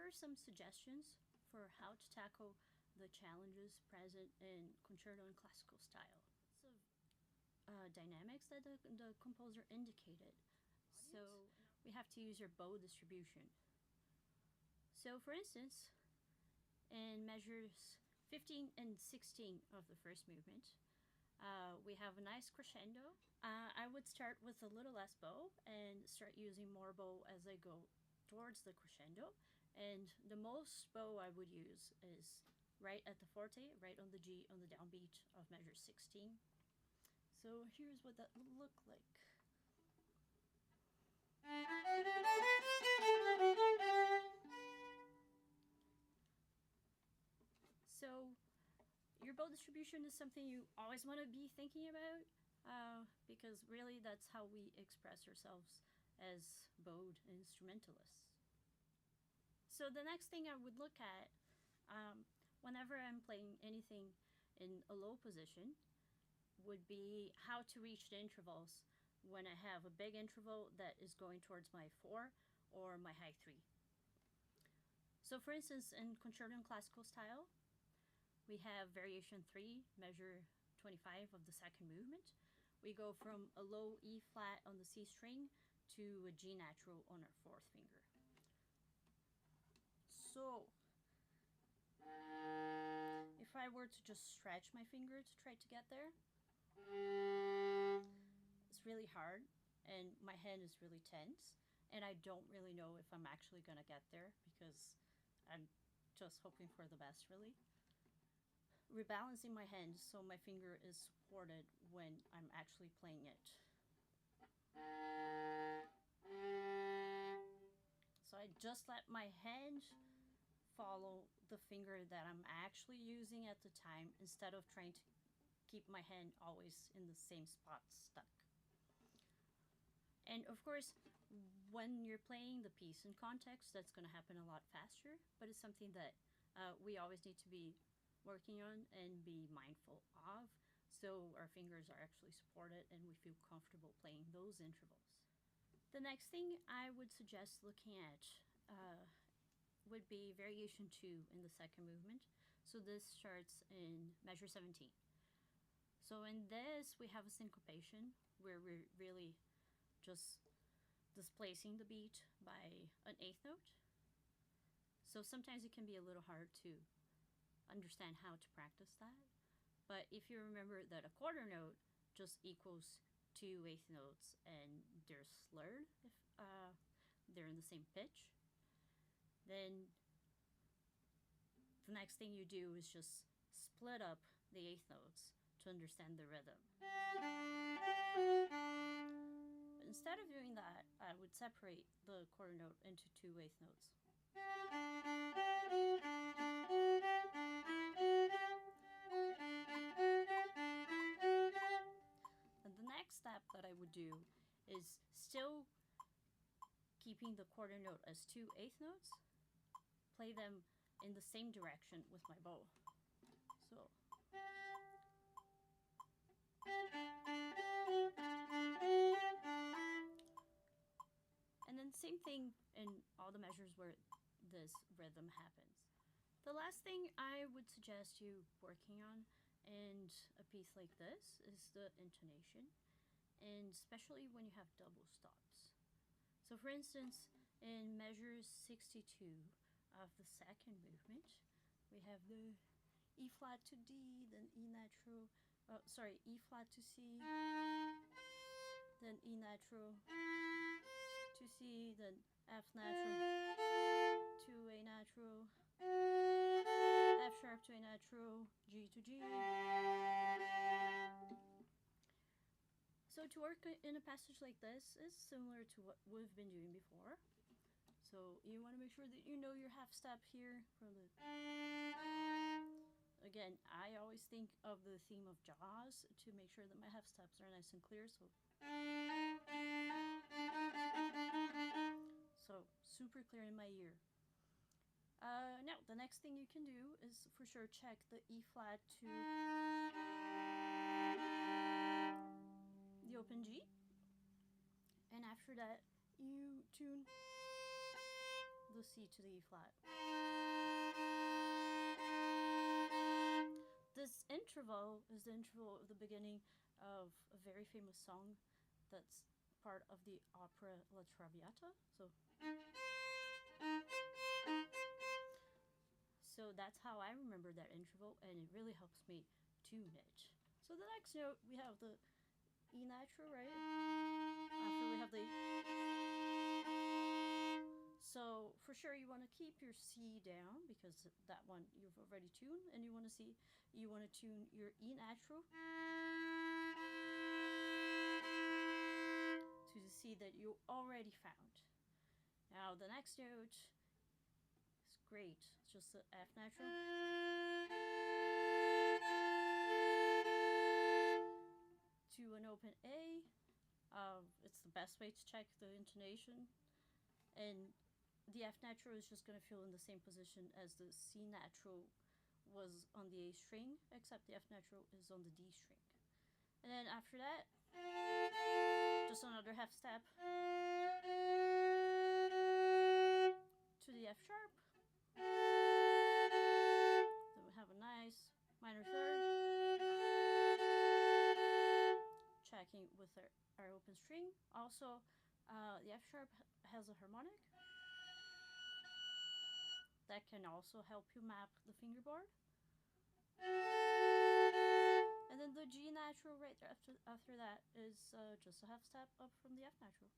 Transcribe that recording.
are some suggestions for how to tackle the challenges present in concerto and classical style. So, dynamics that the composer indicated. So we have to use your bow distribution. So for instance, in measures 15 and 16 of the first movement, we have a nice crescendo. I would start with a little less bow and start using more bow as I go towards the crescendo. And the most bow I would use is right at the forte, right on the G on the downbeat of measure 16. So here's what that would look like. So your bow distribution is something you always want to be thinking about, because really that's how we express ourselves as bowed instrumentalists. So the next thing I would look at, whenever I'm playing anything in a low position, would be how to reach the intervals when I have a big interval that is going towards my 4 or my high 3. So for instance, in concerto and classical style, we have variation 3, measure 25 of the second movement. We go from a low E flat on the C string to a G natural on our 4th finger. So if I were to just stretch my finger to try to get there, it's really hard and my hand is really tense and I don't really know if I'm actually gonna get there because I'm just hoping for the best, really. Rebalancing my hand so my finger is supported when I'm actually playing it. So I just let my hand follow the finger that I'm actually using at the time instead of trying to keep my hand always in the same spot stuck. And of course, when you're playing the piece in context, that's going to happen a lot faster, but it's something that we always need to be working on and be mindful of, so our fingers are actually supported and we feel comfortable playing those intervals. The next thing I would suggest looking at would be variation 2 in the second movement. So this starts in measure 17. So in this, we have a syncopation where we're really just displacing the beat by an 8th note. So sometimes it can be a little hard to understand how to practice that. But if you remember that a quarter note just equals 2 8th notes and they're slurred if they're in the same pitch, then the next thing you do is just split up the 8th notes to understand the rhythm. But instead of doing that, I would separate the quarter note into 2 8th notes. And the next step that I would do is still keeping the quarter note as 2 8th notes, play them in the same direction with my bow. So and then same thing in all the measures where this rhythm happens. The last thing I would suggest you working on in a piece like this is the intonation, and especially when you have double stops. So for instance, in measure 62 of the second movement, we have the E flat to D, then E natural, E flat to C, then E natural to C, then F natural to A natural, F sharp to A natural, G to G. So to work in a passage like this is similar to what we've been doing before. So you want to make sure that you know your half step here from the... Again, I always think of the theme of Jaws to make sure that my half steps are nice and clear. So super clear in my ear. Now, the next thing you can do is for sure check the E flat to the open G. And after that, you tune the C to the E flat. This interval is the interval of the beginning of a very famous song that's part of the opera La Traviata. So that's how I remember that interval, and it really helps me tune it. So the next note, we have the E natural, right? After we have the... So for sure you want to keep your C down because that one you've already tuned, and you want to tune your E natural to the C that you already found. Now the next note is great. It's just the F natural. To an open A. It's the best way to check the intonation. And the F natural is just going to feel in the same position as the C natural was on the A string, except the F natural is on the D string. And then after that, just another half step to the F sharp. Then we have a nice minor third, checking with our open string. Also, the F sharp has a harmonic that can also help you map the fingerboard. And then the G natural right after that is just a half step up from the F natural.